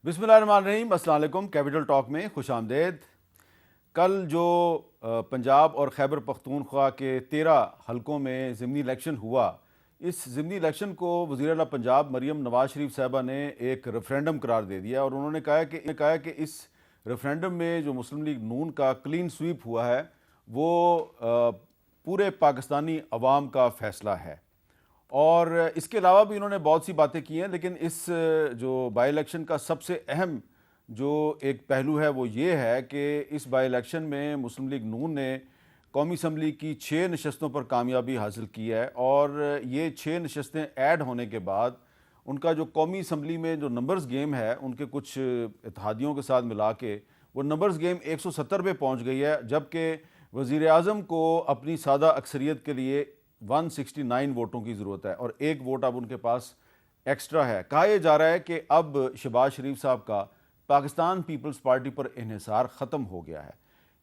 बिस्मिल्लाहिर्रहमानिर्रहीम, अस्सलाम वालेकुम। कैपिटल टॉक में खुश आमदेद। कल जो पंजाब और खैबर पख्तूनख्वा के 13 हलकों में ज़िमनी इलेक्शन हुआ, इस ज़िमनी इलेक्शन को वज़ीर आला पंजाब मरियम नवाज़ शरीफ साहबा ने एक रेफरेंडम करार दे दिया और उन्होंने कहा कि इस रेफरेंडम में जो मुस्लिम लीग नून का क्लीन स्वीप हुआ है वो पूरे पाकिस्तानी अवाम का फ़ैसला है। और इसके अलावा भी इन्होंने बहुत सी बातें की हैं, लेकिन इस जो बाई इलेक्शन का सबसे अहम जो एक पहलू है वो ये है कि इस बाई इलेक्शन में मुस्लिम लीग नून ने कौमी असम्बली की 6 नशस्तों पर कामयाबी हासिल की है और ये 6 नशस्तें ऐड होने के बाद उनका जो कौमी असम्बली में जो नंबर्स गेम है उनके कुछ इत्तेहादियों के साथ मिला के वो नंबर्स गेम 170 पे पहुँच गई है, जबकि वज़ीर आज़म को अपनी सादा अक्सरियत के लिए 169 वोटों की ज़रूरत है और एक वोट अब उनके पास एक्स्ट्रा है। कहा यह जा रहा है कि अब शहबाज शरीफ साहब का पाकिस्तान पीपल्स पार्टी पर इन्हिसार ख़त्म हो गया है।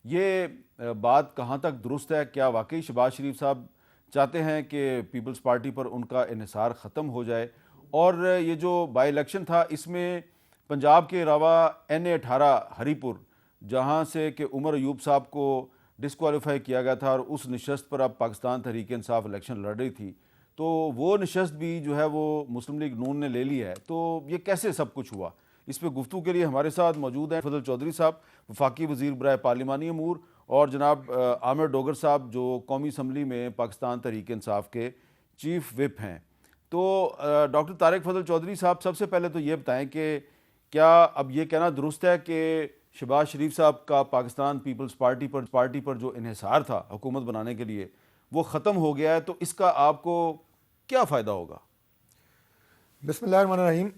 ये बात कहाँ तक दुरुस्त है? क्या वाकई शहबाज शरीफ साहब चाहते हैं कि पीपल्स पार्टी पर उनका इन्हिसार ख़त्म हो जाए? और ये जो बाई इलेक्शन था इसमें पंजाब के अलावा NA-18 हरीपुर, जहाँ से कि उमर अयूब साहब को डिसक्वालीफाई किया गया था और उस नशस्त पर अब पाकिस्तान तहरीक इंसाफ इलेक्शन लड़ रही थी, तो वो नशस्त भी जो है वो मुस्लिम लीग नून ने ले ली है। तो ये कैसे सब कुछ हुआ, इस पर गुफ्तगू के लिए हमारे साथ मौजूद हैं फजल चौधरी साहब, वफाकी वज़ीर बराए पार्लिमानी अमूर, और जनाब आमिर डोगर साहब जो कौमी असम्बली में पाकिस्तान तहरीक इंसाफ के चीफ विप हैं। तो डॉक्टर तारिक फजल चौधरी साहब, सबसे पहले तो ये बताएं कि क्या अब ये कहना दुरुस्त है कि शहबाज शरीफ साहब का पाकिस्तान पीपल्स पार्टी पर जो इन्हिसार था हुकूमत बनाने के लिए वो ख़त्म हो गया है, तो इसका आपको क्या फ़ायदा होगा? बिस्मिल्लाहिर्रहमानिर्रहीम।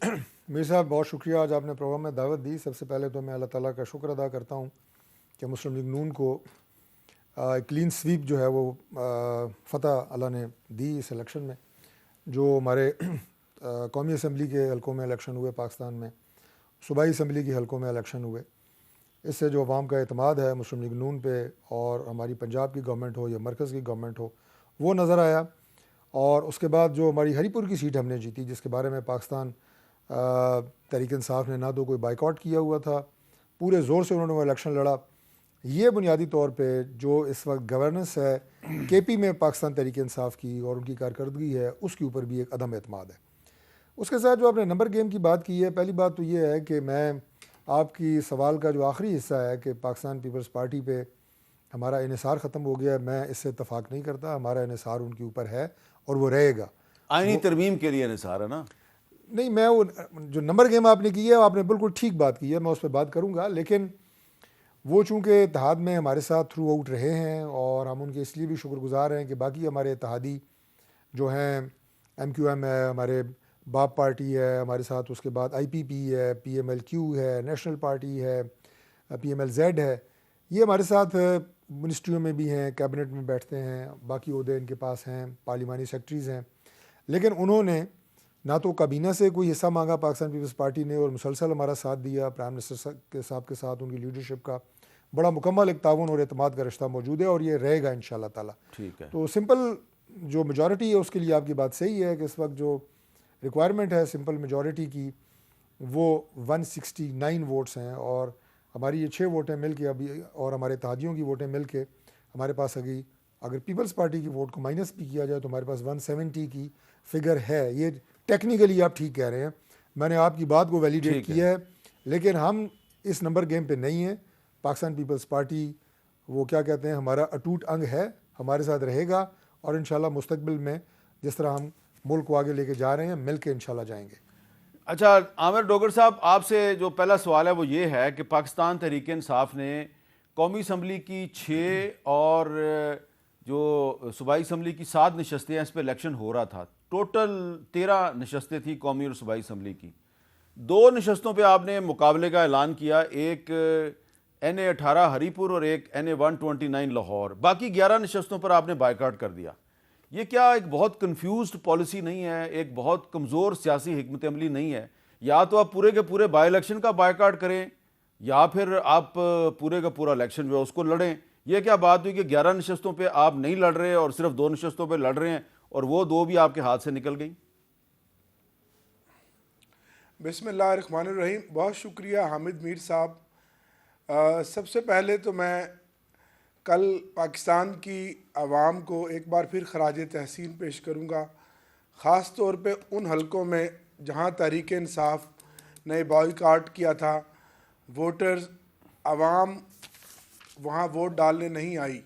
मीर साहब, बहुत शुक्रिया, आज आपने प्रोग्राम में दावत दी। सबसे पहले तो मैं अल्लाह ताला का शुक्र अदा करता हूँ कि मुस्लिम लीग नून को क्लीन स्वीप जो है वो फ़तह अल्लाह ने दी इस इलेक्शन में। जो हमारे कौमी असम्बली के हलकों में इलेक्शन हुए पाकिस्तान में, सूबाई असम्बली के हलकों में इलेक्शन हुए, इससे जो अवाम का एतमाद है मुस्लिम लीग नून पे, और हमारी पंजाब की गवर्नमेंट हो या मरकज़ की गवर्नमेंट हो, वो नज़र आया। और उसके बाद जो हमारी हरीपुर की सीट हमने जीती, जिसके बारे में पाकिस्तान तहरीक इंसाफ ने ना तो कोई बाइकआउट किया हुआ था, पूरे ज़ोर से उन्होंने वो इलेक्शन लड़ा। ये बुनियादी तौर पे जो इस वक्त गवर्नेंस है KP में पाकिस्तान तहरीक इंसाफ की और उनकी कारकर्दगी है, उसके ऊपर भी एक अदम एतमाद है। उसके साथ जो आपने नंबर गेम की बात की है, पहली बात तो ये है कि मैं आपकी सवाल का जो आखिरी हिस्सा है कि पाकिस्तान पीपल्स पार्टी पे हमारा इन्हिसार ख़त्म हो गया, मैं इससे इत्तफाक नहीं करता। हमारा इन्हिसार उनके ऊपर है और वो रहेगा। आईनी तरमीम के लिए इन्हिसार है ना? नहीं, मैं वो जो नंबर गेम आपने की है आपने बिल्कुल ठीक बात की है, मैं उस पर बात करूँगा। लेकिन वो चूँकि इत्तेहाद में हमारे साथ थ्रू आउट रहे हैं और हम उनके इसलिए भी शुक्रगुजार हैं कि बाकी हमारे इत्तेहादी जो हैं, MQM है, हमारे बाप पार्टी है हमारे साथ, उसके बाद IPP है, PMLQ है, नेशनल पार्टी है, PMLZ है, ये हमारे साथ मिनिस्ट्रियों में भी हैं, कैबिनेट में बैठते हैं, बाकी ओहदे इनके पास हैं, पार्लिमानी सेक्रेटरीज़ हैं। लेकिन उन्होंने ना तो काबीना से कोई हिस्सा मांगा पाकिस्तान पीपल्स पार्टी ने, और मुसलसल हमारा साथ दिया। प्राइम मिनिस्टर के साथ उनकी लीडरशिप का बड़ा मुकम्मल एक ताउन और एतमाद का रिश्ता मौजूद है और ये रहेगा इंशाल्लाह ताला। ठीक है। तो सिंपल जो मेजॉरिटी है उसके लिए आपकी बात सही है कि इस वक्त जो रिक्वायरमेंट है सिंपल मेजॉरिटी की वो 169 वोट्स हैं, और हमारी ये 6 वोटें मिल के अभी और हमारे इत्तेहादियों की वोटें मिल के हमारे पास अगर पीपल्स पार्टी की वोट को माइनस भी किया जाए तो हमारे पास 170 की फिगर है। ये टेक्निकली आप ठीक कह रहे हैं, मैंने आपकी बात को वैलिडेट किया है, लेकिन हम इस नंबर गेम पे नहीं हैं। पाकिस्तान पीपल्स पार्टी वो क्या कहते हैं, हमारा अटूट अंग है, हमारे साथ रहेगा और इंशाल्लाह मुस्तकबिल में जिस तरह हम मुल्क को आगे लेके जा रहे हैं मिल के इंशाल्लाह जाएंगे। अच्छा आमिर डोगर साहब, आपसे जो पहला सवाल है वो ये है कि पाकिस्तान तहरीक इंसाफ ने कौमी असम्बली की 6 और जो सूबाई असम्बली की 7 नशस्तें हैं, इस पर इलेक्शन हो रहा था। टोटल 13 नशस्तें थी कौमी और सूबाई असम्बली की। 2 नशस्तों पे आपने मुकाबले का ऐलान किया, एक NA-18 हरीपुर और एक NA-129 लाहौर। बाकी 11 नशस्तों पर आपने बाइकआउट कर दिया। ये क्या एक बहुत कंफ्यूज्ड पॉलिसी नहीं है, एक बहुत कमज़ोर सियासी हिकमत अमली नहीं है? या तो आप पूरे के पूरे बाई इलेक्शन का बाइकआउट करें या फिर आप पूरे का पूरा इलेक्शन जो है उसको लड़ें। ये क्या बात हुई कि 11 नशस्तों पे आप नहीं लड़ रहे और सिर्फ 2 नशस्तों पे लड़ रहे हैं और वो 2 भी आपके हाथ से निकल गई? बिस्मिल्लाहिर्रहमानिर्रहीम। बहुत शुक्रिया हामिद मीर साहब। सबसे पहले तो मैं कल पाकिस्तान की आवाम को एक बार फिर खराज तहसीन पेश करूँगा, ख़ास तौर पे उन हलकों में जहाँ तहरीक इंसाफ ने बॉयकॉट किया था, वोटर्स आवाम वहाँ वोट डालने नहीं आई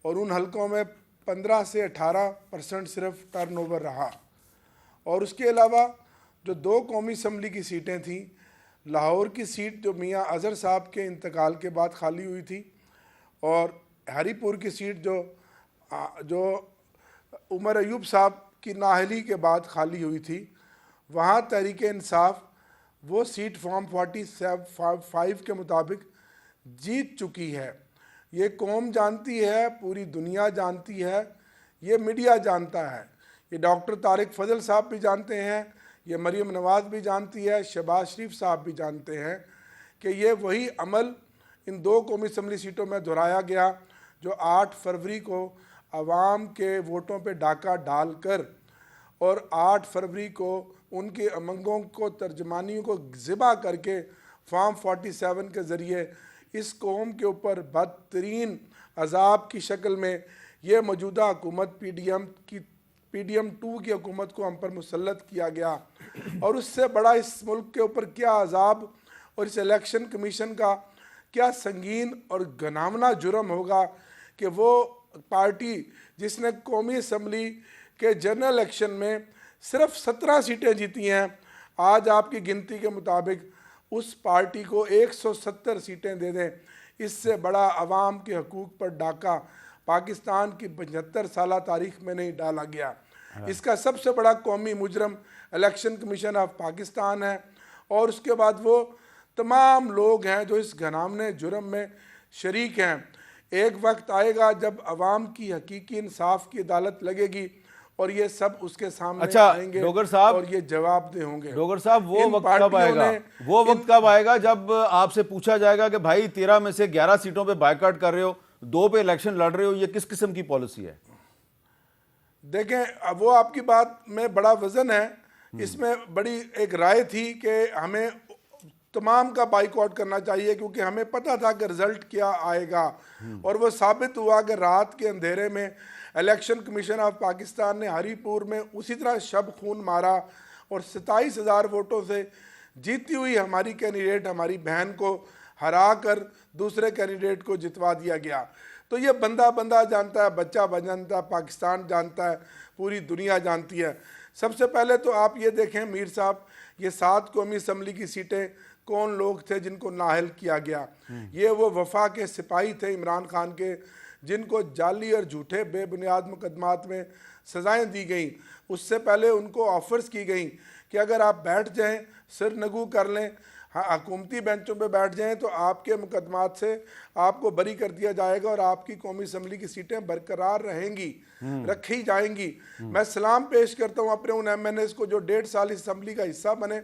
और उन हलकों में 15 से 18% सिर्फ टर्नओवर रहा। और उसके अलावा जो 2 कौमी असम्बली की सीटें थीं, लाहौर की सीट जो मियाँ अज़हर साहब के इंतकाल के बाद खाली हुई थी और हरीपुर की सीट जो उमर अयूब साहब की नाअहली के बाद खाली हुई थी, वहाँ तहरीक इंसाफ वो सीट फॉर्म 45 के मुताबिक जीत चुकी है। ये कौम जानती है, पूरी दुनिया जानती है, ये मीडिया जानता है, ये डॉक्टर तारिक फजल साहब भी जानते हैं, ये मरीम नवाज़ भी जानती है, शहबाज शरीफ साहब भी जानते हैं कि ये वही अमल इन 2 कौमी असम्बली सीटों में दोहराया गया जो 8 फरवरी को आवाम के वोटों पे डाका डालकर और 8 फरवरी को उनके अमंगों को तर्जमानियों को ज़िबा करके फॉर्म 47 के ज़रिए इस कौम के ऊपर बदतरीन अजाब की शक्ल में ये मौजूदा हुकूमत PDM 2 की हुकूमत को हम पर मुसल्लत किया गया। और उससे बड़ा इस मुल्क के ऊपर क्या अजाब और इस इलेक्शन कमीशन का क्या संगीन और घिनौना जुर्म होगा कि वो पार्टी जिसने कौमी असम्बली के जनरल इलेक्शन में सिर्फ 17 सीटें जीती हैं, आज आपकी गिनती के मुताबिक उस पार्टी को 170 सीटें दे दें। इससे बड़ा अवाम के हकूक़ पर डाका पाकिस्तान की 75 साल तारीख में नहीं डाला गया। इसका सबसे बड़ा कौमी मुजरम इलेक्शन कमीशन ऑफ पाकिस्तान है और उसके बाद वो तमाम लोग हैं जो इस घिनौने जुर्म में शरीक हैं। एक वक्त आएगा जब अवाम की हकीकी इंसाफ की अदालत लगेगी और ये सब उसके सामने आएंगे डोगर साहब, और ये जवाबदेह होंगे। डोगर साहब, वो वक्त कब आएगा? वो वक्त कब आएगा जब आपसे पूछा जाएगा कि भाई 13 में से 11 सीटों पे बायकॉट कर रहे हो, 2 पे इलेक्शन लड़ रहे हो, ये किस किस्म की पॉलिसी है? देखें, वो आपकी बात में बड़ा वजन है। इसमें बड़ी एक राय थी कि हमें तमाम का बाइकआउट करना चाहिए क्योंकि हमें पता था कि रिजल्ट क्या आएगा और वो साबित हुआ कि रात के अंधेरे में इलेक्शन कमीशन ऑफ पाकिस्तान ने हरीपुर में उसी तरह शब खून मारा और 27,000 वोटों से जीती हुई हमारी कैंडिडेट, हमारी बहन को हरा कर दूसरे कैंडिडेट को जितवा दिया गया। तो ये बंदा जानता है, बच्चा जानता है, पाकिस्तान जानता है, पूरी दुनिया जानती है। सबसे पहले तो आप ये देखें मीर साहब, ये 7 कौमी असम्बली की सीटें कौन लोग थे जिनको नाअहल किया गया? ये वो वफा के सिपाही थे इमरान खान के, जिनको जाली और झूठे बेबुनियाद मुकदमात में सज़ाएं दी गई। उससे पहले उनको ऑफर्स की गई कि अगर आप बैठ जाएं, सिर नगू कर लें, हुकूमती बेंचों पे बैठ जाएं तो आपके मुकदमात से आपको बरी कर दिया जाएगा और आपकी कौमी असम्बली की सीटें बरकरार रहेंगी, रखी जाएंगी। मैं सलाम पेश करता हूँ अपने उन MNAs को जो 1.5 साल इस असम्बली का हिस्सा बने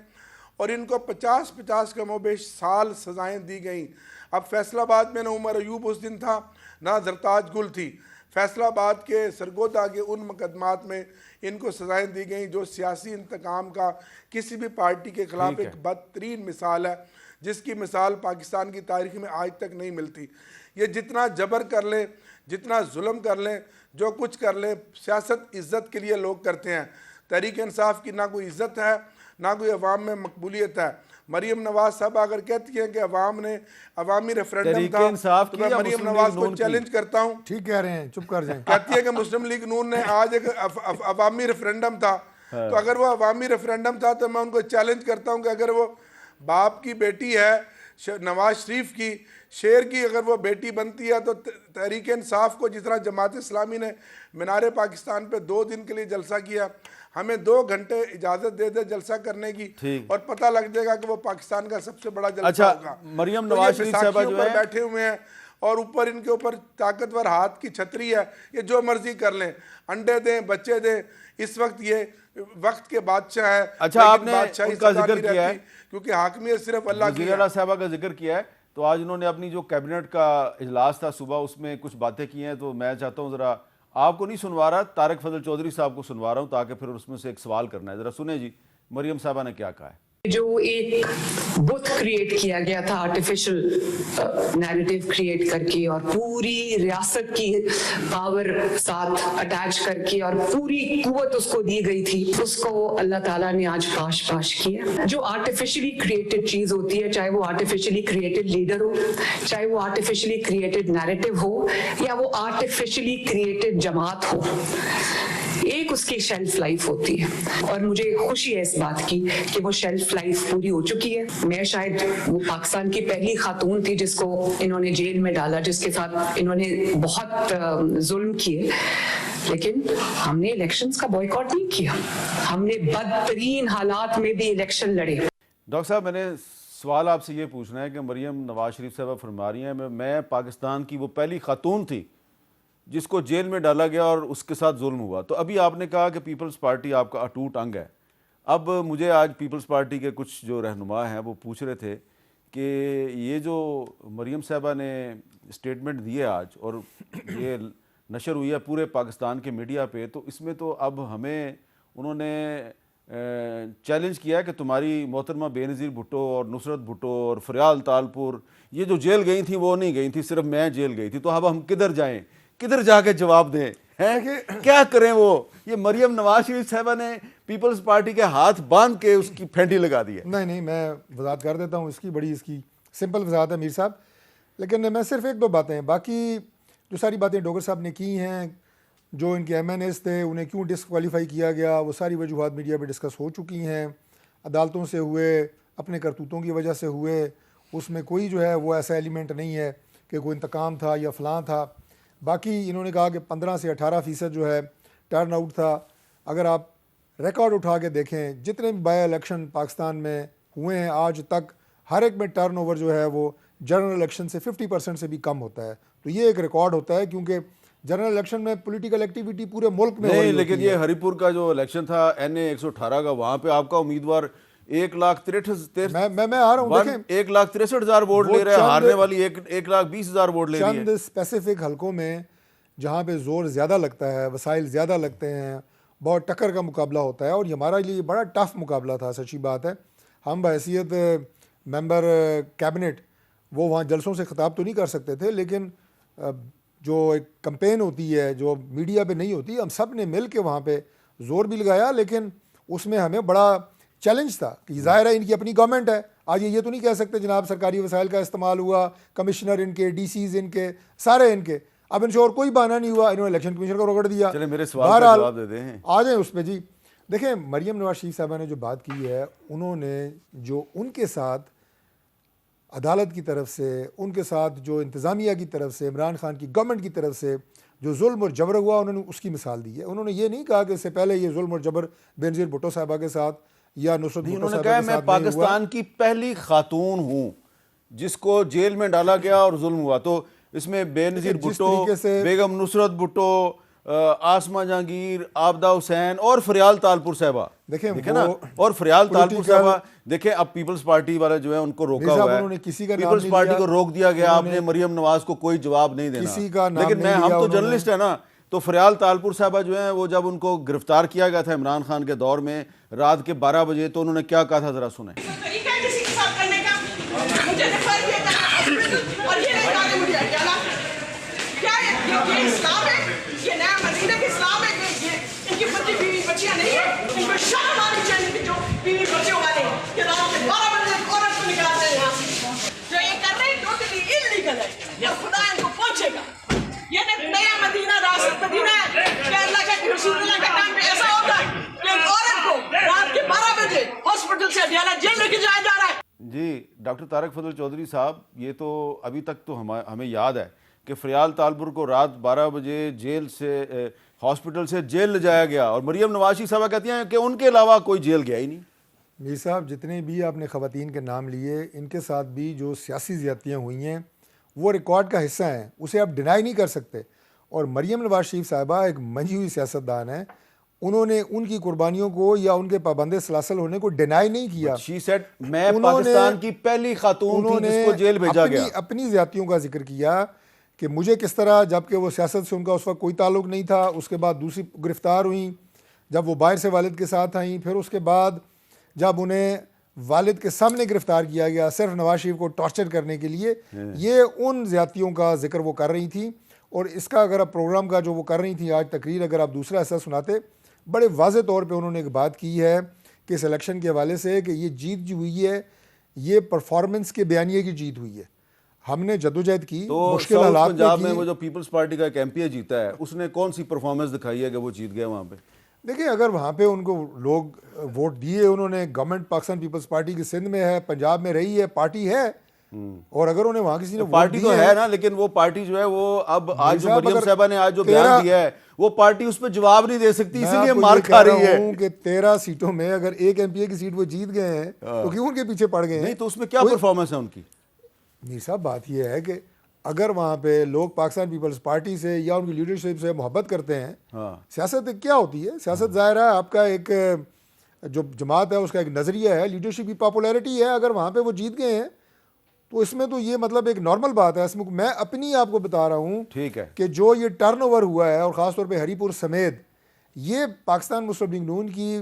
और इनको 50-50 कमोबेश साल सजाएं दी गई। अब फैसलाबाद में ना उमर अयूब उस दिन था, ना जरताज गुल थी। फैसलाबाद के सरगोदा के उन मुकदमात में इनको सजाएं दी गई जो सियासी इंतकाम का किसी भी पार्टी के खिलाफ एक बदतरीन मिसाल है, जिसकी मिसाल पाकिस्तान की तारीख में आज तक नहीं मिलती। ये जितना जबर कर लें, जितना जुल्म कर लें, जो कुछ कर लें, सियासत इज़्ज़त के लिए लोग करते हैं। तहरीक इंसाफ की ना कोई इज़्ज़त है, ना कोई अवाम में मकबूलियत है। मरीम नवाज साहब अगर कहती हैं कि अवाम ने अवामी रेफरेंडम था, तो मैं मरीम नवाज को चैलेंज करता हूं। ठीक कह रहे हैं, चुप कर जाएं। कहती है कि मुस्लिम लीग नून ने आज एक अवामी रेफरेंडम था, तो अगर वो अवामी रेफरेंडम था तो मैं उनको चैलेंज करता हूं कि अगर वो बाप की बेटी है नवाज शरीफ की, शेर की अगर वो बेटी बनती है, तो तहरीक इंसाफ को जिस तरह जमात इस्लामी ने मीनार पाकिस्तान पे 2 दिन के लिए जलसा किया, हमें 2 घंटे इजाजत दे दे जलसा करने की और पता लग जाएगा कि वो पाकिस्तान का सबसे बड़ा जलसा होगा। मरियम नवाज शरीफ साहब जो है बैठे हुए हैं और ऊपर इनके ऊपर ताकतवर हाथ की छतरी है, ये जो मर्जी कर लें, अंडे दें, बच्चे दें। इस वक्त ये वक्त के बादशाह है। अच्छा, आपने उनका जिक्र किया है क्योंकि हाकमियत सिर्फ अल्लाह की है। साहबा का जिक्र किया है, तो आज उन्होंने अपनी जो कैबिनेट का इजलास था सुबह, उसमें कुछ बातें की हैं, तो मैं चाहता हूँ ज़रा आपको नहीं सुनवा रहा, तारिक फजल चौधरी साहब को सुनवा रहा हूँ ताकि फिर उसमें से एक सवाल करना है। ज़रा सुने जी, मरियम साहबा ने क्या कहा है। जो एक बुत क्रिएट किया गया था आर्टिफिशियल नैरेटिव क्रिएट करके और पूरी रियासत की पावर साथ अटैच करके और पूरी कुवत उसको दी गई थी, उसको अल्लाह ताला ने आज पाश किया। जो आर्टिफिशियली क्रिएटेड चीज होती है, चाहे वो आर्टिफिशियली क्रिएटेड लीडर हो, चाहे वो आर्टिफिशियली क्रिएटेड नैरेटिव हो या वो आर्टिफिशियली क्रिएटेड जमात हो, एक उसकी शेल्फ लाइफ होती है और मुझे खुशी है इस बात की कि वो शेल्फ लाइफ पूरी हो चुकी है। मैं शायद वो पाकिस्तान की पहली खातून थी जिसको इन्होंने जेल में डाला, जिसके साथ इन्होंने बहुत जुल्म किए, लेकिन हमने इलेक्शंस का बॉयकॉट नहीं किया। हमने बदतरीन हालात में भी इलेक्शन लड़े। डॉक्टर साहब, मैंने सवाल आपसे ये पूछना है कि मरियम नवाज शरीफ साहब फरमा रही हैं मैं पाकिस्तान की वो पहली खातून थी जिसको जेल में डाला गया और उसके साथ जुल्म हुआ। तो अभी आपने कहा कि पीपल्स पार्टी आपका अटूट अंग है। अब मुझे आज पीपल्स पार्टी के कुछ जो रहनुमा हैं वो पूछ रहे थे कि ये जो मरियम साहबा ने स्टेटमेंट दी है आज और ये नशर हुई है पूरे पाकिस्तान के मीडिया पे, तो इसमें तो अब हमें उन्होंने चैलेंज किया है कि तुम्हारी मोहतरमा बेनज़ीर भुट्टो और नुसरत भुट्टो और फरियाल तालपुर ये जो जेल गई थी वो नहीं गई थी, सिर्फ मैं जेल गई थी। तो अब हम किधर जाएं, किधर जाके जवाब दें, हैं क्या करें? वो ये मरियम नवाज शरीफ साहबा ने पीपल्स पार्टी के हाथ बांध के उसकी फेंटी लगा दी है। नहीं, मैं वजाहत कर देता हूँ इसकी, बड़ी इसकी सिंपल वजाहत है मीर साहब, लेकिन मैं सिर्फ एक दो बातें हैं, बाकी जो सारी बातें डॉक्टर साहब ने की हैं, जो इनके MNAs थे उन्हें क्यों डिस्क्वालीफाई किया गया, वो सारी वजूहात मीडिया पे डिस्कस हो चुकी हैं। अदालतों से हुए, अपने करतूतों की वजह से हुए, उसमें कोई जो है वो ऐसा एलिमेंट नहीं है कि कोई इंतकाम था या फ़लाँ था। बाकी इन्होंने कहा कि 15 से 18% जो है टर्न आउट था। अगर आप रिकॉर्ड उठा के देखें, जितने भी बाय इलेक्शन पाकिस्तान में हुए हैं आज तक, हर एक में टर्न ओवर जो है वो जनरल इलेक्शन से 50% से भी कम होता है। तो ये एक रिकॉर्ड होता है, क्योंकि जनरल इलेक्शन में पॉलिटिकल एक्टिविटी पूरे मुल्क में नहीं, लेकिन ये हरिपुर का जो इलेक्शन था NA 118 का, वहाँ पे आपका उम्मीदवार 1,63,000 मैं आ रहा हूँ, देखें 1,63,000 वोट ले रहे हैं, हारने वाली 1,20,000 वोट ले रही है। चंद स्पेसिफिक हलकों में जहाँ पे जोर ज़्यादा लगता है, वसाइल ज़्यादा लगते हैं, बहुत टक्कर का मुकाबला होता है, और ये हमारे लिए बड़ा टफ मुकाबला था, सच्ची बात है। हम बहैसियत मेंबर कैबिनेट वो वहाँ जलसों से ख़िताब तो नहीं कर सकते थे, लेकिन जो एक कैंपेन होती है जो मीडिया पे नहीं होती, हम सब ने मिल के वहाँ पे जोर भी लगाया, लेकिन उसमें हमें बड़ा चैलेंज था कि ज़ाहिर है इनकी अपनी गवर्नमेंट है। आज ये तो नहीं कह सकते जनाब सरकारी वसाइल का इस्तेमाल हुआ, कमिश्नर इनके, DCs इनके, सारे इनके, अब इनसे और कोई बहाना नहीं हुआ, इन्होंने इलेक्शन कमीशन को रगड़ दिया। चले मेरे सवाल का जवाब दे दें, आ जाए उस पर जी। देखें, मरियम नवाज शरीफ साहबा ने जो बात की है, उन्होंने जो उनके साथ अदालत की तरफ से, उनके साथ जो इंतज़ामिया की तरफ से, इमरान खान की गवर्नमेंट की तरफ से जो जुल्म और जबर हुआ, उन्होंने उसकी मिसाल दी है। उन्होंने ये नहीं कहा कि इससे पहले ये जुल्म और जबर बेनज़ीर भुट्टो साहबा के साथ या नुसरत भुट्टो साहबा के साथ मैं पाकिस्तान की पहली खातून हूँ जिसको जेल में डाला गया और जुल्म हुआ। तो इसमें बेनज़ीर भुट्टो, बेगम नुसरत भुट्टो, आसमा जहांगीर, आबदा हुसैन और फरियाल तालपुर साहबा, देखें ना, और फरियाल तालपुर साहबा, देखें अब पीपल्स पार्टी वाले जो है उनको रोका हुआ है, पीपल्स पार्टी को रोक दिया गया। आपने मरियम नवाज को कोई जवाब नहीं देना, लेकिन हम तो जर्नलिस्ट है ना। तो फरियाल तालपुर साहबा जो है वो जब उनको गिरफ्तार किया गया था इमरान खान के दौर में रात के 12 बजे, तो उन्होंने क्या कहा था, जरा सुने। जी डॉक्टर तारक फजल चौधरी साहब, ये तो अभी तक तो हमें याद है कि फरियाल तालपुर को रात 12 बजे जेल से, हॉस्पिटल से जेल ले जाया गया, और मरियम नवाज शरीफ साहबा कहती हैं कि उनके अलावा कोई जेल गया ही नहीं। मीर साहब, जितने भी आपने ख़वातीन के नाम लिए, इनके साथ भी जो सियासी ज़्यादतियाँ हुई हैं वो रिकॉर्ड का हिस्सा हैं, उसे आप डिनाई नहीं कर सकते। और मरियम नवाज शरीफ साहबा एक मंजी हुई सियासतदान है, उन्होंने उनकी कुर्बानियों को या उनके पाबंद सलासल होने को डिनाई नहीं किया। शी सेड मैं पाकिस्तान की पहली खातून थी जिसको जेल भेजा गया। अपनी ज़्यादतियों का जिक्र किया कि मुझे किस तरह, जबकि वो सियासत से उनका उस वक्त कोई ताल्लुक़ नहीं था, उसके बाद दूसरी गिरफ़्तार हुई जब वो बाहर से वालिद के साथ आई, फिर उसके बाद जब उन्हें वालिद के सामने गिरफ्तार किया गया सिर्फ नवाज शरीफ को टॉर्चर करने के लिए, ये उन ज़्यादतियों का जिक्र वो कर रही थी। और इसका अगर आप प्रोग्राम का जो वो कर रही थी आज तकरीर, अगर आप दूसरा हिस्सा सुनाते, बड़े वाज़े तौर पे उन्होंने एक बात की है कि इस इलेक्शन के हवाले से कि ये जीत जो हुई है ये परफॉर्मेंस के बयानिए की जीत हुई है। हमने जद्दोजहद की, तो मुश्किल साउथ हालात पंजाब में में की। वो जो पीपल्स पार्टी का एक एमपी जीता है, उसने कौन सी परफॉर्मेंस दिखाई है कि वो जीत गया वहाँ पे? देखिए, अगर वहाँ पे उनको लोग वोट दिए, उन्होंने, गवर्नमेंट पाकिस्तान पीपल्स पार्टी की सिंध में है, पंजाब में रही है, पार्टी है, और अगर उन्हें वहाँ किसी ने वोट पार्टी तो दिए है ना, लेकिन वो पार्टी जो है वो अब आज जो साहब, मरियम अगर साहबा ने आज जो 13 बयान दिया है, वो पार्टी उस पर जवाब नहीं दे सकती, मैं इसीलिए आपको मार ये खा कह रही रहा हूँ है। कि 13 सीटों में अगर एक एमपीए की सीट वो जीत गए हैं तो क्यों उनके पीछे पड़ गए हैं? नहीं तो उसमें क्या परफॉर्मेंस है उनकी? मीर साहब, बात यह है कि अगर वहाँ पे लोग पाकिस्तान पीपल्स पार्टी से या उनकी लीडरशिप से मोहब्बत करते हैं, हाँ। सियासत क्या होती है? सियासत ज़ाहिर है आपका एक जो जमात है उसका एक नज़रिया है, लीडरशिप की पॉपुलैरिटी है। अगर वहाँ पे वो जीत गए हैं तो इसमें तो ये मतलब एक नॉर्मल बात है। इसमें मैं अपनी आपको बता रहा हूँ ठीक है कि जो ये टर्नओवर हुआ है, और ख़ास तौर पे हरीपुर समेत, ये पाकिस्तान मुस्लिम लीग नून की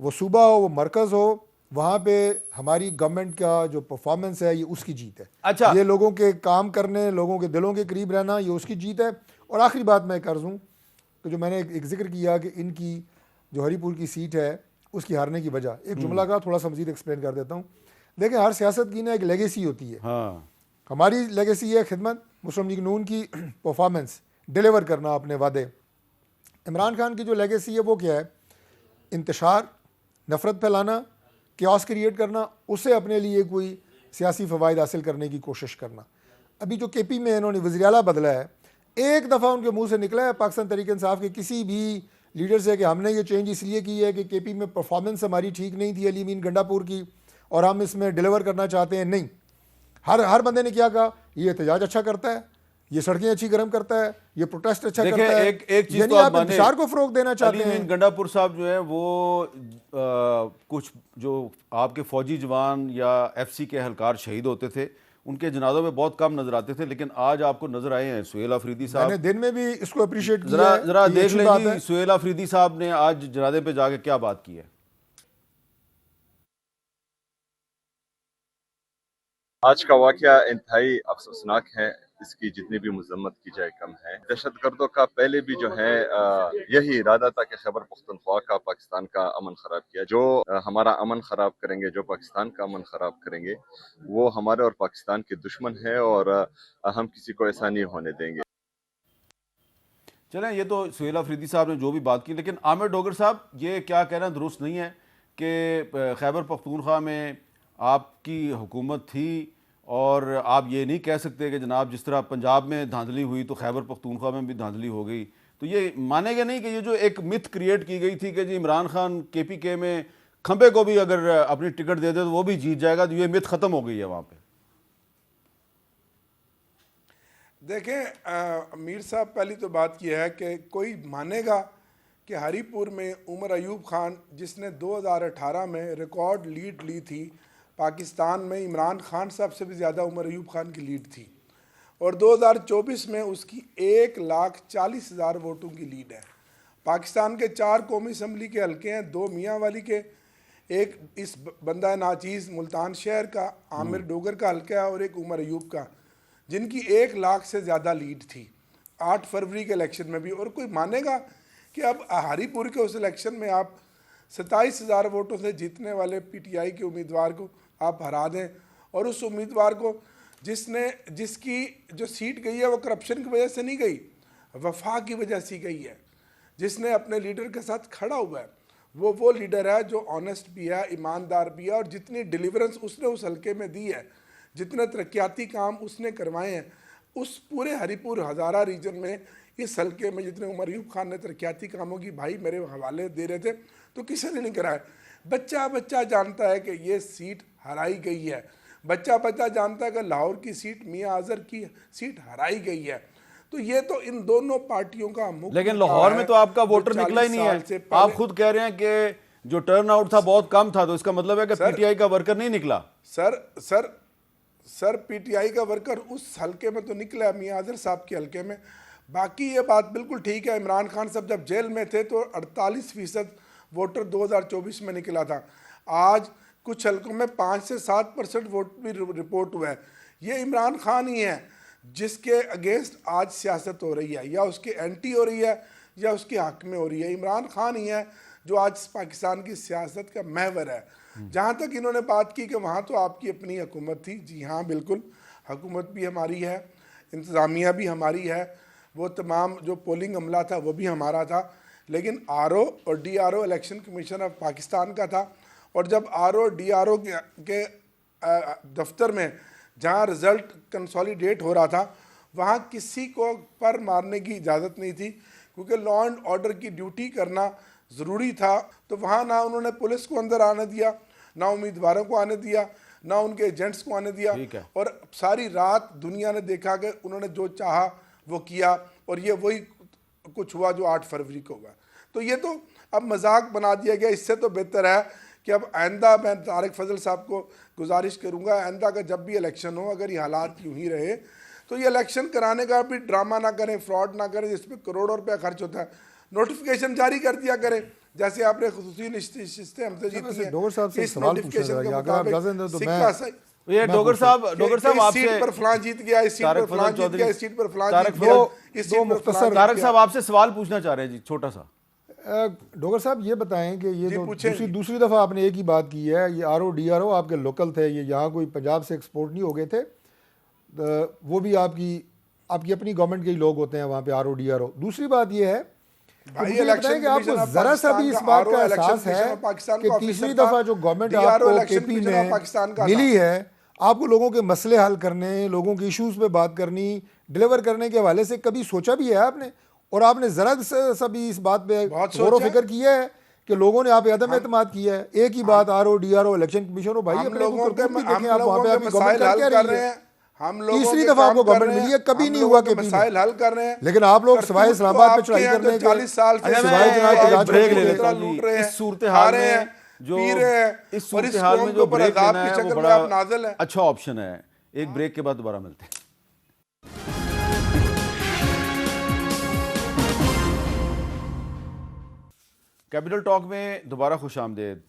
वो सूबा हो, वो मरकज़ हो, वहाँ पे हमारी गवर्नमेंट का जो परफॉर्मेंस है ये उसकी जीत है। अच्छा। ये लोगों के काम करने, लोगों के दिलों के करीब रहना, ये उसकी जीत है। और आखिरी बात मैं कर दूँ तो जो मैंने एक जिक्र किया कि इनकी जो हरीपुर की सीट है उसकी हारने की वजह, एक जुमला का थोड़ा सा मज़ीद एक्सप्लेन कर देता हूँ। देखिए, हर सियासत की ना एक लेगेसी होती है। हाँ। हमारी लेगेसी है खिदमत, मुस्लिम लीग नून की परफॉर्मेंस, डिलीवर करना अपने वादे। इमरान खान की जो लेगेसी है वो क्या है? इंतशार, नफ़रत फैलाना, क्यास क्रिएट करना, उससे अपने लिए कोई सियासी फ़वाइद हासिल करने की कोशिश करना। अभी जो केपी में इन्होंने वज़ीर-ए-आला बदला है, एक दफ़ा उनके मुंह से निकला है पाकिस्तान तहरीक इंसाफ के किसी भी लीडर से कि हमने ये चेंज इसलिए की है कि केपी में परफॉर्मेंस हमारी ठीक नहीं थी अली अमीन गंडापुर की, और हम इसमें डिलीवर करना चाहते हैं? नहीं। हर बंदे ने क्या कहा? ये एहतजाज अच्छा करता है, ये सड़कें अच्छी गर्म करता है, ये प्रोटेस्ट अच्छा करता है। एक चीज यानी तो आप माने, इंतशार को फ़रोग़ देना चाहते अली हैं। अमीन गंडापुर साहब जो है वो कुछ जो आपके फौजी जवान या एफसी के एहलकार शहीद होते थे, उनके जनाजों में बहुत कम नजर आते थे, लेकिन आज आपको नजर आए हैं सुहेल अफरीदी साहब। मैंने दिन में भी इसको अप्रिशिएट किया जरा है जरा कि ये देख अच्छी बात लें है। जी, सुहेल अफरीदी साहब ने आज जनाजे पे जाके क्या बात की है। आज का वाक़या इंतहाई अफसोसनाक है। इसकी जितनी भी मजम्मत की जाए कम है। दहशतगर्दों का पहले भी जो है यही इरादा था कि खैबर पख्तूनख्वा का पाकिस्तान का अमन ख़राब किया। जो हमारा अमन ख़राब करेंगे, जो पाकिस्तान का अमन ख़राब करेंगे, वो हमारे और पाकिस्तान के दुश्मन है, और हम किसी को ऐसा नहीं होने देंगे। चलें, ये तो सुहेल अफरीदी साहब ने जो भी बात की, लेकिन आमिर डोगर साहब, ये क्या कहना दुरुस्त नहीं है कि खैबर पख्तूनख्वा में आपकी हुकूमत थी और आप ये नहीं कह सकते कि जनाब जिस तरह पंजाब में धांधली हुई तो खैबर पख्तूनख्वा में भी धांधली हो गई। तो ये मानेगा नहीं कि ये जो एक मिथ क्रिएट की गई थी कि जी इमरान खान KPK में खंबे को भी अगर अपनी टिकट दे दे तो वो भी जीत जाएगा, तो ये मिथ ख़त्म हो गई है वहाँ पे। देखें मीर साहब, पहली तो बात यह है कि कोई मानेगा कि हरीपुर में उमर अयूब खान, जिसने 2018 में रिकॉर्ड लीड ली थी पाकिस्तान में, इमरान खान साहब से भी ज़्यादा उमर अयूब खान की लीड थी, और 2024 में उसकी 1,40,000 वोटों की लीड है। पाकिस्तान के 4 कौमी असम्बली के हल्के हैं, 2 मियाँ वाली के, एक इस बंदा नाचीज़ मुल्तान शहर का आमिर डोगर का हल्का है, और एक उमर अयूब का, जिनकी 1 लाख से ज़्यादा लीड थी 8 फरवरी के इलेक्शन में भी। और कोई मानेगा कि अब हरीपुर के उस इलेक्शन में आप 27,000 वोटों से जीतने वाले PTI के उम्मीदवार को आप हरा दें, और उस उम्मीदवार को जिसकी जो सीट गई है वो करप्शन की वजह से नहीं गई, वफा की वजह से गई है। जिसने अपने लीडर के साथ खड़ा हुआ है वो लीडर है जो ऑनेस्ट भी है, ईमानदार भी है, और जितनी डिलीवरेंस उसने उस हल्के में दी है, जितने तरक्याती काम उसने करवाए हैं उस पूरे हरीपुर हज़ारा रीजन में, इस हल्के में जितने उमर अयूब खान ने तरक्याती कामों की भाई मेरे हवाले दे रहे थे, तो किसी ने नहीं कराया। बच्चा जानता है कि ये सीट हराई गई है, बच्चा जानता है कि लाहौर की सीट मियाँ आज़र की सीट हराई गई है। तो ये तो इन दोनों पार्टियों का मुख्य, लेकिन लाहौर में तो आपका वोटर निकला ही नहीं है। आप खुद कह रहे हैं कि जो टर्न आउट था बहुत कम था, तो इसका मतलब है कि PTI का वर्कर नहीं निकला। सर PTI का वर्कर उस हल्के में तो निकला, मियाँ आज़र साहब के हल्के में। बाकी ये बात बिल्कुल ठीक है, इमरान खान साहब जब जेल में थे तो 48% वोटर 2024 में निकला था। आज कुछ हलकों में 5 से 7% वोट भी रिपोर्ट हुआ है। ये इमरान खान ही है जिसके अगेंस्ट आज सियासत हो रही है, या उसके एंटी हो रही है या उसके हक में हो रही है। इमरान खान ही है जो आज पाकिस्तान की सियासत का महवर है। जहाँ तक इन्होंने बात की कि वहाँ तो आपकी अपनी हुकूमत थी, जी हाँ बिल्कुल, हुकूमत भी हमारी है, इंतज़ामिया भी हमारी है, वो तमाम जो पोलिंग अमला था वो भी हमारा था, लेकिन आरओ और DRO election commission of Pakistan का था। और जब आरओ डीआरओ के दफ्तर में जहाँ रिज़ल्ट कंसोलिडेट हो रहा था, वहाँ किसी को पर मारने की इजाज़त नहीं थी, क्योंकि लॉ एंड ऑर्डर की ड्यूटी करना ज़रूरी था। तो वहाँ ना उन्होंने पुलिस को अंदर आने दिया, ना उम्मीदवारों को आने दिया, ना उनके एजेंट्स को आने दिया, और सारी रात दुनिया ने देखा कि उन्होंने जो चाहा वो किया, और ये वही कुछ हुआ जो 8 फरवरी को हुआ। तो ये तो अब मजाक बना दिया गया। इससे तो बेहतर है कि अब आइंदा मैं तारिक फजल साहब को गुजारिश करूंगा, आइंदा का जब भी इलेक्शन हो, अगर ये हालात यूं ही रहे तो ये इलेक्शन कराने का भी ड्रामा ना करें, फ्रॉड ना करें जिसमें करोड़ों रुपया खर्च होता है। नोटिफिकेशन जारी कर दिया करें, जैसे आपने खुसूसी निश्चितें हमसे जीती हैं। डोगर साहब से इस सवाल नोटिफिकेशन पूछना के था, अगर आप मुताबिक इजाज़त दें तो सिक्का सही ये डोगर साहब आपसे, इस सीट पर फलां जीत गया, इस सीट पर फलां जीत गया, इस सीट पर फलां जीत गया, इस सीट पर फलां जीत तारक गया। साहब आपसे सवाल पूछना चाह रहे हैं जी, छोटा सा। डोगर साहब ये बताएं कि ये जी, जो पूछें। दूसरी दफ़ा आपने एक ही बात की है, ये आरओ डीआरओ आपके लोकल थे, ये यहाँ कोई पंजाब से एक्सपोर्ट नहीं हो गए थे, वो भी आपकी अपनी गवर्नमेंट के ही लोग होते हैं वहाँ पे आरओ डीआरओ। दूसरी बात ये है भाई, मुझे बताएं कि आपको ज़रा सा भी इस बात का एहसास है कि तीसरी दफ़ा जो गवर्नमेंट आपको केपी में मिली है, आपको लोगों के मसले हल करने, लोगों के इश्यूज़ पे बात करनी, डिलीवर करने के हवाले से कभी सोचा भी है आपने? और आपने ज़रा सा भी इस बात पे गौर व फिक्र किया है कि लोगों ने आप पे अदम एतमाद किया है? एक ही बात आरओ डीआरओ इलेक्शन कमीशन हो, भाई हम अपने लोगों के देखें, आप वहाँ पे आपकी मसाइल गवर्नमेंट हल क्या कर रही रहे है? हैं, हम लोगों तीसरी के दफा काम आपको कर गवर्नमेंट रहे मिली है, हैं, कभी हम नहीं लोगों हुआ के केपी में। मसाइल हल कर रहे हैं, लेकिन आप लोग सिवाय इस्लामाबाद पे चढ़ाई करने के 40 साल से सिवाय जनाब के राज ब्रेक ले करने लेता के हूं लूट रहे हैं, इस सूरत हाल खा रहे में हैं, जो पी रहे हैं, इस और सूरत इस हाल कौम में के जो ऊपर ब्रेक अजाब लेना की है वो शक्ल में बड़ा आप नाज़िल हैं। अच्छा ऑप्शन है। एक ब्रेक के बाद दोबारा मिलते हैं। कैपिटल टॉक में दोबारा खुश आमदेद।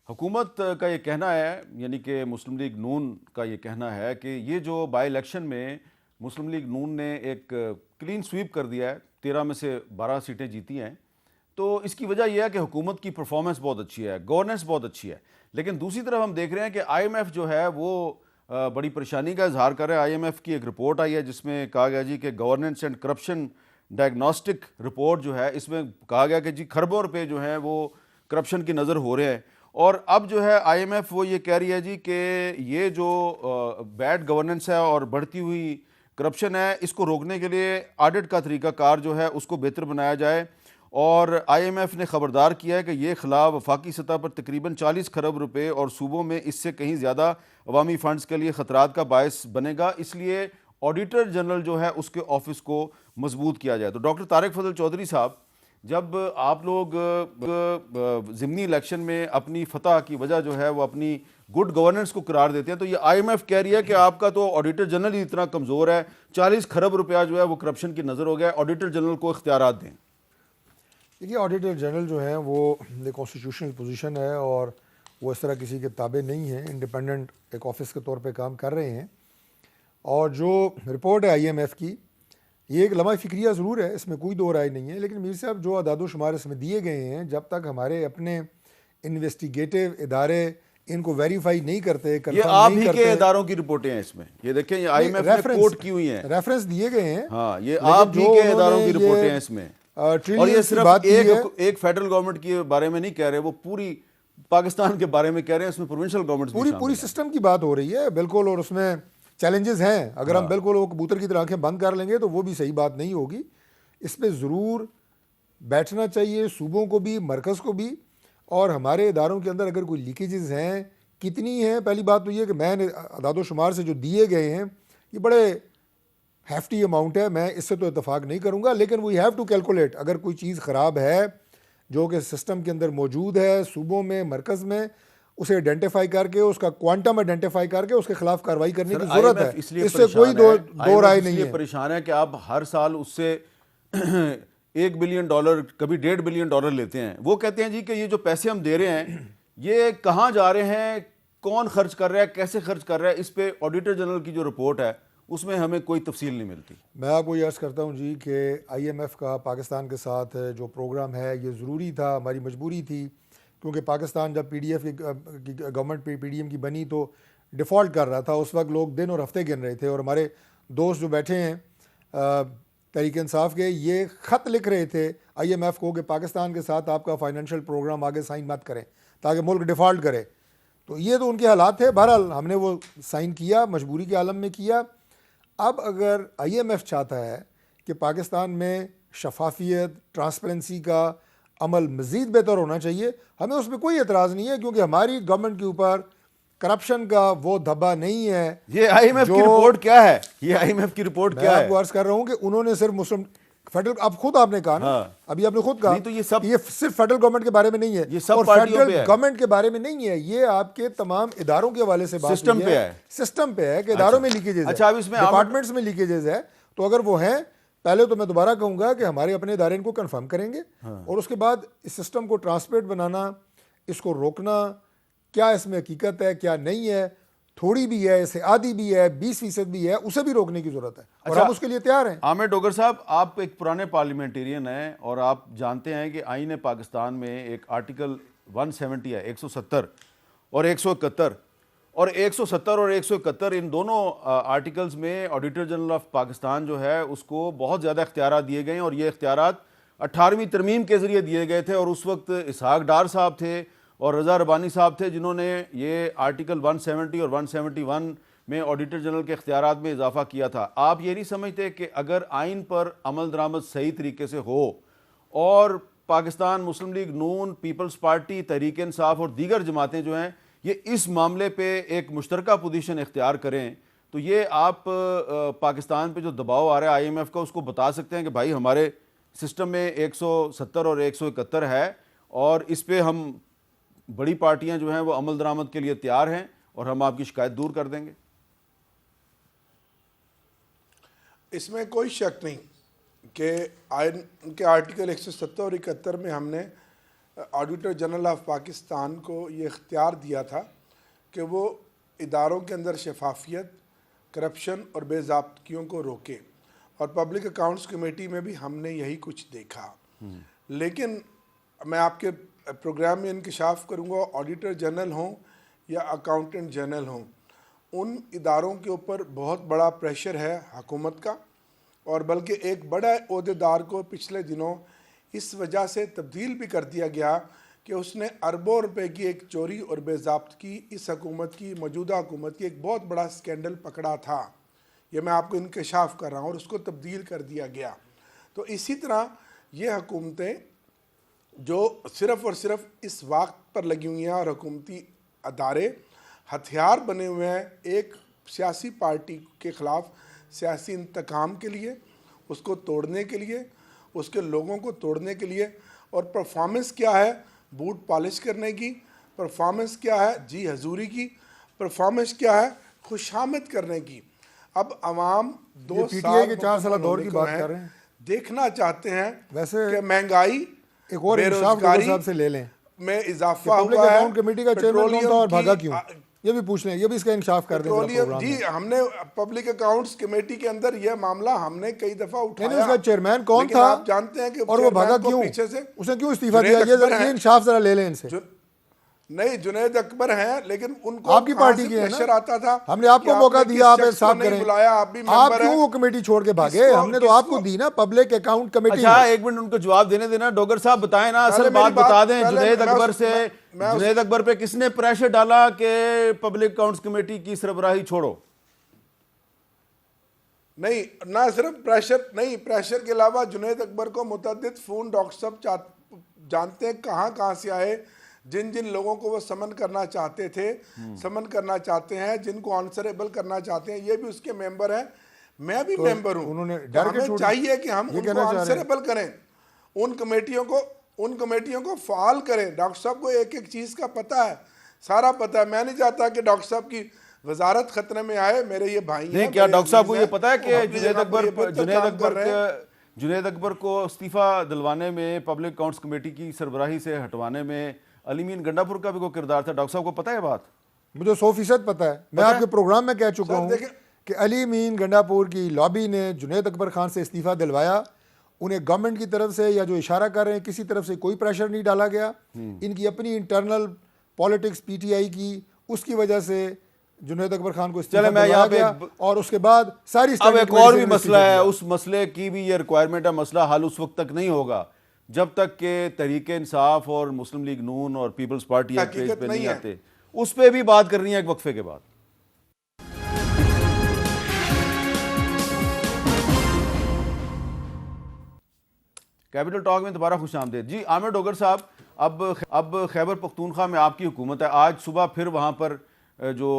हुकूमत का ये कहना है, यानी कि मुस्लिम लीग नून का ये कहना है कि ये जो बाई इलेक्शन में मुस्लिम लीग नून ने एक क्लीन स्वीप कर दिया है, 13 में से 12 सीटें जीती हैं, तो इसकी वजह यह है कि हुकूमत की परफॉर्मेंस बहुत अच्छी है, गवर्नेंस बहुत अच्छी है। लेकिन दूसरी तरफ हम देख रहे हैं कि IMF जो है वो बड़ी परेशानी का इजहार कर रहा है। IMF की एक रिपोर्ट आई है जिसमें कहा गया जी कि governance and corruption diagnostic report जो है, इसमें कहा गया कि जी खरबों रुपए जो हैं वो करप्शन की नज़र हो रहे हैं। और अब जो है IMF वो ये कह रही है जी कि ये जो बैड गवर्नेंस है और बढ़ती हुई करप्शन है, इसको रोकने के लिए ऑडिट का तरीक़ाकार जो है उसको बेहतर बनाया जाए। और IMF ने ख़बरदार किया है कि ये खिलाफ वफाकी सतह पर तकरीबन 40 खरब रुपए और सूबों में इससे कहीं ज़्यादा अवामी फ़ंड्स के लिए ख़तरात का बायस बनेगा, इसलिए ऑडिटर जनरल जो है उसके ऑफिस को मजबूत किया जाए। तो डॉक्टर तारिक फजल चौधरी साहब, जब आप लोग ज़िमनी इलेक्शन में अपनी फतह की वजह जो है वो अपनी गुड गवर्नेंस को करार देते हैं, तो ये IMF कह रही है कि आपका तो ऑडिटर जनरल ही इतना कमज़ोर है, 40 खरब रुपया जो है वो करप्शन की नज़र हो गया, ऑडिटर जनरल को इख्तियारात दें। देखिए, ऑडिटर जनरल जो है वो एक कॉन्स्टिट्यूशनल पोजीशन है और वो इस तरह किसी के ताबे नहीं है, इंडिपेंडेंट एक ऑफिस के तौर पे काम कर रहे हैं। और जो रिपोर्ट है IMF की, ये एक लम्हा फ़िक्रिया ज़रूर है, इसमें कोई दो राय नहीं है, लेकिन मीर साहब जो अदाद शुमार इसमें दिए गए हैं, जब तक हमारे अपने इन्वेस्टिगेटिव इदारे इनको वेरीफाई नहीं करते, ये आप ही के इदारों की रिपोर्टें हैं इसमें, ये देखें ये IMF ने कोट की हुई हैं, रेफरेंस दिए गए हैं। हाँ, ये आप ही के इदारों की रिपोर्टें हैं इसमें। और ये सिर्फ एक फेडरल गवर्नमेंट के बारे में नहीं कह रहे, वो पूरी पाकिस्तान के बारे में कह रहे हैं, उसमें प्रोविंशियल गवर्नमेंट पूरी सिस्टम की बात हो रही है बिल्कुल। और उसमें चैलेंजेस हैं, अगर हम बिल्कुल वो कबूतर की तरह आंखें बंद कर लेंगे तो वो भी सही बात नहीं होगी। इस पर ज़रूर बैठना चाहिए सूबों को भी, मरकज़ को भी, और हमारे इदारों के अंदर अगर कोई लीकेजेस हैं, कितनी हैं। पहली बात तो ये कि मैंने अदाद शुमार से जो दिए गए हैं ये बड़े हैफ्टी अमाउंट है, मैं इससे तो इतफाक़ नहीं करूँगा, लेकिन वी हैव टू कैलकुलेट। अगर कोई चीज़ ख़राब है जो कि सिस्टम के अंदर मौजूद है, सूबों में, मरकज़ में, उसे आइडेंटिफाई करके, उसका क्वांटम आइडेंटिफाई करके उसके खिलाफ कार्रवाई करने की ज़रूरत है। इससे कोई दो राय नहीं है। परेशान है कि आप हर साल उससे $1 बिलियन, कभी $1.5 बिलियन लेते हैं। वो कहते हैं जी कि ये जो पैसे हम दे रहे हैं ये कहाँ जा रहे हैं, कौन खर्च कर रहा है, कैसे खर्च कर रहा है, इस पे ऑडिटर जनरल की जो रिपोर्ट है उसमें हमें कोई तफसील नहीं मिलती। मैं आपको ये अर्ज़ करता हूँ जी कि IMF का पाकिस्तान के साथ जो प्रोग्राम है ये ज़रूरी था, हमारी मजबूरी थी, क्योंकि पाकिस्तान जब PDF की गवर्नमेंट PDM की बनी तो डिफ़ॉल्ट कर रहा था। उस वक्त लोग दिन और हफ्ते गिन रहे थे, और हमारे दोस्त जो बैठे हैं तहरीक इंसाफ के, ये ख़त लिख रहे थे IMF को कि पाकिस्तान के साथ आपका फाइनेंशियल प्रोग्राम आगे साइन मत करें ताकि मुल्क डिफ़ॉल्ट करे। तो ये तो उनके हालात थे। बहरहाल हमने वो साइन किया, मजबूरी के आलम में किया। अब अगर IMF चाहता है कि पाकिस्तान में शफाफियत, ट्रांसपेरेंसी का अमल मज़ीद बेहतर होना चाहिए, हमें उसमें कोई एतराज़ नहीं है, क्योंकि हमारी गवर्नमेंट के ऊपर करप्शन का वो धब्बा नहीं है। ये IMF की रिपोर्ट क्या है? ये IMF की रिपोर्ट मैं क्या है? आपको अर्ज़ कर रहा हूँ कि उन्होंने सिर्फ मुस्लिम फेडरल, अब खुद आपने कहा ना, हाँ। अभी आपने खुद कहा, नहीं तो ये सिर्फ फेडरल गवर्नमेंट के बारे में नहीं है, ये सब और पार्टियों फेडरल पे है। गवर्नमेंट के बारे में नहीं है, ये आपके तमाम इदारों के हवाले से बात सिस्टम हुई पे है। सिस्टम पे है कि इदारों में लीकेजेस अच्छा, अब इसमें डिपार्टमेंट्स में लीकेजेस है। तो अगर वो हैं, पहले तो मैं दोबारा कहूँगा कि हमारे अपने इदारे इनको कन्फर्म करेंगे, और उसके बाद इस सिस्टम को ट्रांसपेरेंट बनाना, इसको रोकना, क्या इसमें हकीकत है क्या नहीं है, थोड़ी भी है, इससे आधी भी है, 20% भी है, उसे भी रोकने की जरूरत है, और अच्छा, हम उसके लिए तैयार हैं। आमिर डोगर साहब, आप एक पुराने पार्लियामेंटेरियन हैं और आप जानते हैं कि आईन पाकिस्तान में एक आर्टिकल 170 है, 170 और 171, और 170 और 171 इन दोनों आर्टिकल्स में ऑडिटर जनरल ऑफ पाकिस्तान जो है उसको बहुत ज़्यादा इख्तियारात दिए गए हैं, और ये इख्तियारात 18वीं तरमीम के ज़रिए दिए गए थे, और उस वक्त इसहाक डार साहब थे और रज़ा रबानी साहब थे जिन्होंने ये आर्टिकल 170 और 171 में ऑडिटर जनरल के इख्तियारात में इजाफा किया था। आप ये नहीं समझते कि अगर आइन पर अमल दरामद सही तरीके से हो और पाकिस्तान मुस्लिम लीग नून, पीपल्स पार्टी, तहरीक इंसाफ और दीगर जमातें जो हैं ये इस मामले पे एक मुश्तरका पोजीशन इख्तियार करें, तो ये आप पाकिस्तान पे जो दबाव आ रहा है IMF का, उसको बता सकते हैं कि भाई हमारे सिस्टम में 170 और 171 है और इस पे हम बड़ी पार्टियां जो हैं वो अमल दरामद के लिए तैयार हैं और हम आपकी शिकायत दूर कर देंगे। इसमें कोई शक नहीं कि आइन के आर्टिकल 170 और 71 में हमने ऑडिटर जनरल ऑफ पाकिस्तान को ये इख्तियार दिया था कि वो इदारों के अंदर शफाफियत, करप्शन और बेज़ाब्तियों को रोके, और पब्लिक अकाउंट्स कमेटी में भी हमने यही कुछ देखा। लेकिन मैं आपके प्रोग्राम में इंकशाफ करूँगा, ऑडिटर जनरल हों या अकाउंटेंट जनरल हों, उन इदारों के ऊपर बहुत बड़ा प्रेशर है हुकूमत का, और बल्कि एक बड़ा ओहदेदार को पिछले दिनों इस वजह से तब्दील भी कर दिया गया कि उसने अरबों रुपए की एक चोरी और बेज़ाब्तगी इस हुकूमत की, मौजूदा हुकूमत की एक बहुत बड़ा स्कैंडल पकड़ा था। ये मैं आपको इंकशाफ कर रहा हूँ, और उसको तब्दील कर दिया गया। तो इसी तरह ये हुकूमतें जो सिर्फ़ और सिर्फ इस वक्त पर लगी हुई हैं, और हुकूमती अदारे हथियार बने हुए हैं एक सियासी पार्टी के ख़िलाफ़ सियासी इंतकाम के लिए, उसको तोड़ने के लिए, उसके लोगों को तोड़ने के लिए। और परफॉर्मेंस क्या है? बूट पॉलिश करने की। परफॉर्मेंस क्या है? जी हजूरी की। परफॉर्मेंस क्या है? खुशामद करने की। अब अवाम 2 साल के 4 साल दौर की बात कर रहे हैं, देखना चाहते हैं वैसे कि महंगाई, एक और इंसाफ साहब से ले लें में इजाफा पब्लिक हुआ है। अकाउंट कमेटी का चेयरमैन कौन था और भागा क्यों, पेट्रोलियम ये भी पूछ लें, ये भी इसका इंसाफ कर दें जरा पेट्रोलियम प्रोग्राम जी, में। हमने पब्लिक अकाउंट्स कमेटी के अंदर यह मामला हमने कई दफा उठाया। नहीं, उसका चेयरमैन कौन लेकिन था आप जानते हैं कि और वो भागा चेयरमैन को क्यों, पीछे से उसने क्यों इस्तीफा जुनैद दिया, अकबर ये हैं। इंसाफ जरा ले लें इनसे। नहीं, जुनैद अकबर हैं, लेकिन उनको आपकी कहाँ पार्टी से के हैं प्रेशर ना, आता था हमने कि आपको मौका आपने दिया, आप किस शख्स को साफ नहीं करें, बुलाया, आप भी आप मेंबर क्यों हैं। वो कमेटी छोड़ के भागे? किसको- हमने तो आपको दी ना पब्लिक अकाउंट कमेटी। अच्छा, एक मिनट उनको जवाब देने देना। डोगर साहब बताएं ना, असल पहले बात मेरी बात- बता दें। पहले जुनैद मैं अकबर उस- से मैं उस- जुनैद अकबर पे किसने प्रेशर डाला कि पब्लिक अकाउंट्स कमेटी की सरबराही छोड़ो? नहीं, ना सिर्फ प्रेशर नहीं, प्रेशर के अलावा जुनैद अकबर को मुतअद्दिद फ़ोन डॉक्टर साहब जानते हैं कहाँ कहाँ से आए, जिन जिन लोगों को वो समन करना चाहते थे, समन करना चाहते हैं, जिनको आंसरेबल करना चाहते हैं, ये भी उसके मेंबर हैं, मैं भी मेंबर हूँ। उन्होंने तो डर के हमें छोड़ चाहिए कि हम ये उनको कहना चाह रहे हैं। आंसरेबल करें, उन कमेटियों को फाल करें। डॉक्टर साहब को एक एक चीज़ का पता है, सारा पता है। मैं नहीं चाहता कि डॉक्टर साहब की वजारत खतरे में आए। मेरे ये भाई नहीं, हैं, क्या मेरे डॉक्टर साहब को अजीज ये हैं, पता है कि अपनी जगह पर ये बेहतर जुनैद अकबर को इस्तीफा दिलवाने में, पब्लिक अकाउंट्स कमेटी की सरबराही से हटवाने में अली मीन गंडापुर का भी कोई किरदार था? डॉक्टर साहब को पता है बात? मुझे 100% पता है, मैं पता है? आपके प्रोग्राम में कह चुका सर, हूँ देखिए- कि अली मीन गंडापुर की लॉबी ने जुनैद अकबर खान से इस्तीफ़ा दिलवाया। उन्हें गवर्नमेंट की तरफ से या जो इशारा कर रहे हैं किसी तरफ से कोई प्रेशर नहीं डाला गया। इनकी अपनी इंटरनल पॉलिटिक्स पीटीआई की, उसकी वजह से जुनैद अकबर खान को इस्तीफा चले, मैं दिलवाया यहाँ पे गया और उसके बाद सारी अब स्टैंडिंग एक और कमेटी भी से मसला इस्तीफा है, दिया। उस मसले की भी ये रिक्वायरमेंट है, मसला हल उस वक्त तक नहीं होगा जब तक के तहरीक इंसाफ और मुस्लिम लीग नून और पीपल्स पार्टी एक पेज हकीकत पे नहीं नहीं है। आते। उस पर भी बात करनी है एक वक्फे के बाद। कैपिटल टॉक में दोबारा खुश आमदेद जी। आमिर डोगर साहब, अब खैबर पख्तूनख्वा में आपकी हुकूमत है। आज सुबह फिर वहाँ पर जो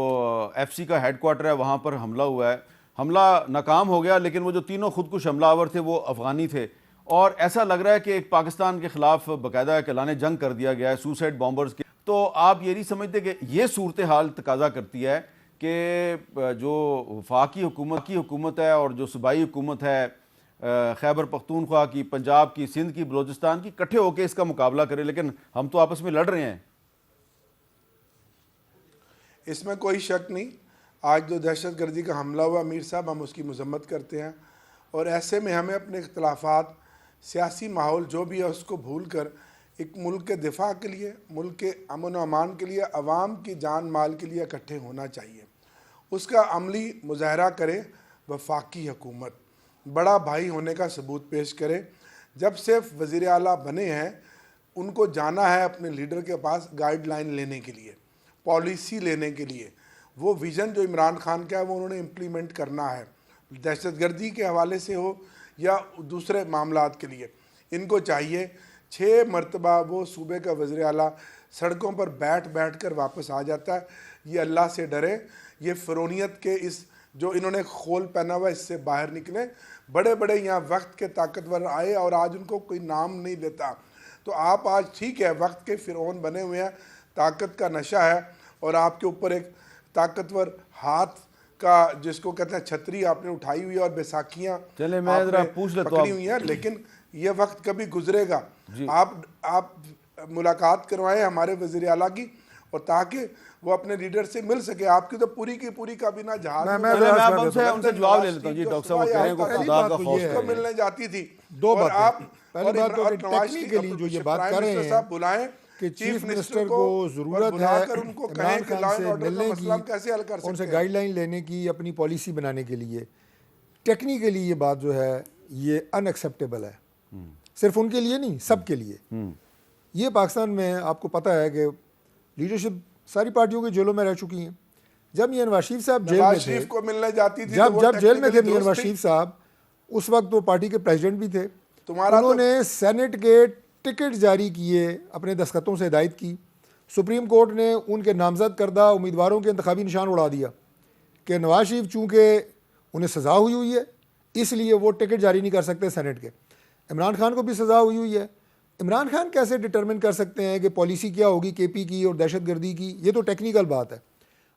एफसी का हेडक्वार्टर है वहाँ पर हमला हुआ है। हमला नाकाम हो गया, लेकिन वो जो तीनों खुदकुश हमलावर थे वो अफगानी थे और ऐसा लग रहा है कि एक पाकिस्तान के खिलाफ बाकायदा ऐलान जंग कर दिया गया है सुसाइड बॉम्बर्स के। तो आप ये नहीं समझते कि ये सूरत हाल तकाजा करती है कि जो वफाकी हुकूमत है और जो सूबाई हुकूमत है खैबर पख्तूनख्वा की, पंजाब की, सिंध की, बलोचिस्तान की, इकट्ठे होकर इसका मुकाबला करें? लेकिन हम तो आपस में लड़ रहे हैं। इसमें कोई शक नहीं, आज जो दहशतगर्दी का हमला हुआ मीर साहब, हम उसकी मजम्मत करते हैं और ऐसे में हमें अपने इख्तलाफात, सियासी माहौल जो भी है उसको भूल कर एक मुल्क के दिफा के लिए, मुल्क के अमन व अमान के लिए, अवाम की जान माल के लिए इकट्ठे होना चाहिए। उसका अमली मुजाहरा करे वफाकी हुकूमत, बड़ा भाई होने का सबूत पेश करे। जब से वज़ीर आला बने हैं उनको जाना है अपने लीडर के पास गाइडलाइन लेने के लिए, पॉलिसी लेने के लिए। वो विज़न जो इमरान खान का है वो उन्होंने इम्प्लीमेंट करना है, दहशतगर्दी के हवाले से हो या दूसरे मामलात के लिए। इनको चाहिए 6 मरतबा वो सूबे का वज़ीर आला सड़कों पर बैठ बैठ कर वापस आ जाता है। ये अल्लाह से डरे, ये फ़िरौनियत के इस जो इन्होंने खोल पहना हुआ इससे बाहर निकले। बड़े बड़े यहाँ वक्त के ताकतवर आए और आज उनको कोई नाम नहीं लेता। तो आप आज ठीक है वक्त के फ़िरौन बने हुए हैं, ताकत का नशा है और आपके ऊपर एक ताकतवर हाथ का जिसको कहते हैं छतरी आपने उठाई हुई है और बैसाखियाँ चले, मैं जरा आपने पूछ लेता हूँ पकड़ी हुई हैं। लेकिन ये वक्त कभी गुजरेगा। आप मुलाकात करवाएं हमारे वज़ीर आला की और ताकि वो अपने लीडर से मिल सके। आपकी तो पूरी की पूरी काबीना जहाज में चले, मैं अब उनसे जवाब ले लेता हूँ जी। डॉक्टर साहब वो कह रहे हैं कि खुदा का खौफ उसको मिलने जाती थी। दो और बातें। आप पहली बात तो कि नवाज टेक्निकली जो ये बात कर रहे हैं साहब बुलाएं कि चीफ मिनिस्टर को ज़रूरत है उनको इमरान कहें कि खान लॉ एंड से ऑर्डर का मिलने मसला हम की, कैसे हल कर सकते उनसे हैं। गाइडलाइन लेने की, अपनी पॉलिसी बनाने के लिए। टेक्निकली ये बात जो है ये अनएक्सेप्टेबल है, सिर्फ उनके लिए नहीं, सब के लिए। ये पाकिस्तान में आपको पता है कि लीडरशिप सारी पार्टियों की जेलों में रह चुकी हैं। जब मियां नवाज शरीफ साहब जेल में नवाज थे, शरीफ को मिलने जाती थी जब जेल में थे मियां नवाज दोस्त थी। शरीफ साहब, उस वक्त वो पार्टी के प्रेसिडेंट भी थे। तुम्हारा तो- उन्होंने सेनेट के टिकट जारी किए, अपने दस्तखतों से हिदायत की। सुप्रीम कोर्ट ने उनके नामजद करदा उम्मीदवारों के इंतखाबी निशान उड़ा दिया कि नवाज शरीफ चूँकि उन्हें सज़ा हुई है इसलिए वो टिकट जारी नहीं कर सकते सेनेट के। इमरान खान को भी सज़ा हुई है। इमरान खान कैसे डिटरमिन कर सकते हैं कि पॉलिसी क्या होगी केपी की और दहशतगर्दी की? ये तो टेक्निकल बात है।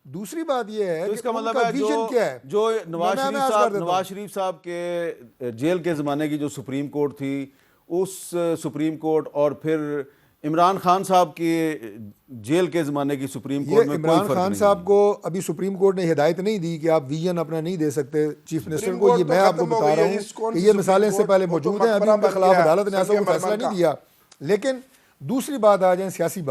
दूसरी बात ये है तो कि इसका मतलब उनका है विजन क्या है? जो नवाज मैं शरीफ अर्ज साहब कर देता हूं। के जेल के ज़माने की जो सुप्रीम कोर्ट थी, उस सुप्रीम कोर्ट और फिर इमरान खान साहब के जेल के ज़माने की सुप्रीम ये कोर्ट में कोई इमरान फर्क खान नहीं साहब है। को अभी सुप्रीम कोर्ट ने हिदायत नहीं दी कि आप विजन अपना नहीं दे सकते चीफ मिनिस्टर को। कोर्ट ये तो मैं आपको खत्म हो बता गई रहा है, हूँ जिस कौन कि सी ये सुप्रीम मिसालें इससे कोर्ट, पहले वो तो मौजूद हैं। अभी मकबरा उनके बन खिलाफ गया है, अदालत ने ऐसा संजय कोई फैसला मरमर नहीं दिया। लेकिन दूसरी बात आ जाए सियासी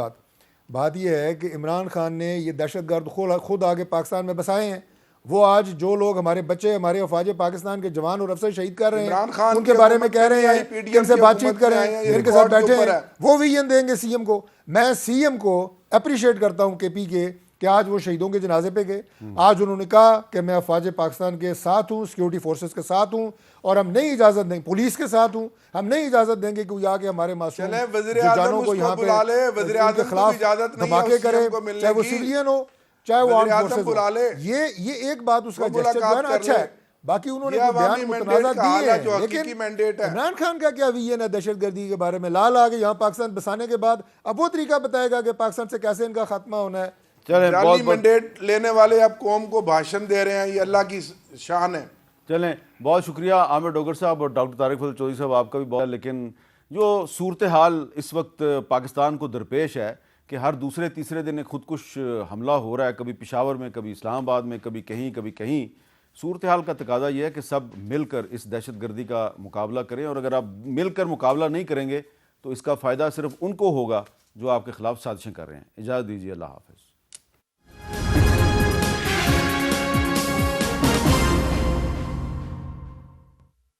बात यह है कि इमरान खान ने ये दहशतगर्द खुद आगे पाकिस्तान में बसाए हैं। वो आज जो लोग हमारे बच्चे, हमारे अफवाज पाकिस्तान के जवान और अफसर शहीद कर रहे इमरान हैं खान उनके की बारे में हुकूमत कह रहे में हैं आई, PDM कि इनसे की बातचीत हुकूमत में आई करें, है, ये इनके साथ रिकॉर्ड के बैठे ऊपर हैं, है। वो विजन देंगे सीएम को। मैं सीएम को अप्रिशिएट करता हूँ केपी के कि आज वो शहीदों के जनाजे पे गए। आज उन्होंने कहा कि मैं अफवाज पाकिस्तान के साथ हूँ, सिक्योरिटी फोर्सेस के साथ हूँ और हम नहीं इजाज़त देंगे, पुलिस के साथ हूँ, हम नहीं इजाज़त देंगे कि कोई आके हमारे मासूम चलें, वज़ीर जो आज़म जानों को उसको यहाँ पे बुला ले, वज़ीर उनके आज़म को भी खिलाफ इजाज़त नहीं है धमाके उस करे, सीएम को मिलने चाहे वो की। सिविलियन हो चाहे वो वज़ीर आर्म आज़म फोर्सेस बुला हो। ले। ये एक बात उसका वो जेस्चर जो है ना मुलाकात अच्छा कर है। ले। बाकी उन्होंने ये कोई अवामी बयान मैंडेट मुतनाज़ा का हाल दिए है, जो हैं, हकीकी लेकिन मैंडेट है। इमरान खान का क्या विजन है दहशतगर्दी के बारे में? लाल आगे यहाँ पाकिस्तान बसाने के बाद अब वो तरीका बताएगा कि पाकिस्तान से कैसे इनका खात्मा होना है। चलें, जाली बहुत बहुत मैंडेट लेने वाले अब कौम को भाषण दे रहे हैं, ये अल्लाह की शान है। चलें, बहुत शुक्रिया आमिर डोगर साहब और डॉक्टर तारिक फजल चौधरी साहब, आपका भी बहुत। लेकिन जो सूरत हाल इस वक्त पाकिस्तान को दरपेश है कि हर दूसरे तीसरे दिन एक खुदकुश हमला हो रहा है, कभी पेशावर में, कभी इस्लामाबाद में, कभी कहीं। सूरत हाल का तकाजा यह है कि सब मिलकर इस दहशतगर्दी का मुकाबला करें, और अगर आप मिलकर मुकाबला नहीं करेंगे तो इसका फ़ायदा सिर्फ उनको होगा जो आपके ख़िलाफ़ साजिशें कर रहे हैं। इजाज़त दीजिए, अल्लाह हाफ़िज़।